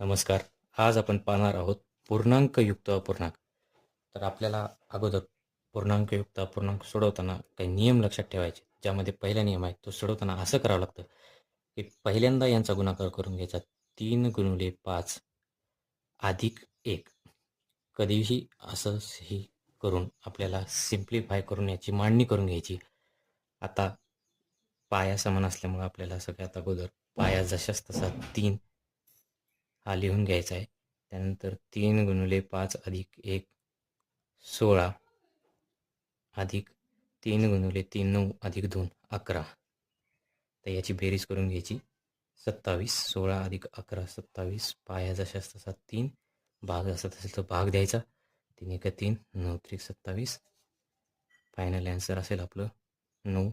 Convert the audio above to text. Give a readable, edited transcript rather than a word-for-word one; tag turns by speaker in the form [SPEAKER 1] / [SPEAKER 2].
[SPEAKER 1] नमस्कार. आज आपण पाहणार आहोत पूर्णांकयुक्त अपूर्णांक. तर आपल्याला अगोदर पूर्णांकयुक्त अपूर्णांक सोडवताना काही नियम लक्षात ठेवायचे. ज्यामध्ये पहिला नियम आहे तो सोडवताना असं करावं लागतं, की पहिल्यांदा यांचा गुणाकार करून घ्यायचा 3 गुणिले 5 अधिक 1. कधीही असंही करून आपल्याला सिम्प्लिफाय करून याची मांडणी करून घ्यायची. आता पाया समान असल्यामुळं आपल्याला सगळ्यात अगोदर पाया जशास तसा 3 हा लिहून घ्यायचा आहे. त्यानंतर 3 गुणिले 5 अधिक 1 16 अधिक 3 गुणिले 3 9 अधिक 2 11. तर याची बेरीज करून घ्यायची 27. 16 अधिक 11 27. पाया जशास तसा 3. भाग असत असेल तर भाग द्यायचा. 3 1 3 9 3 27. फायनल ॲन्सर असेल आपलं 9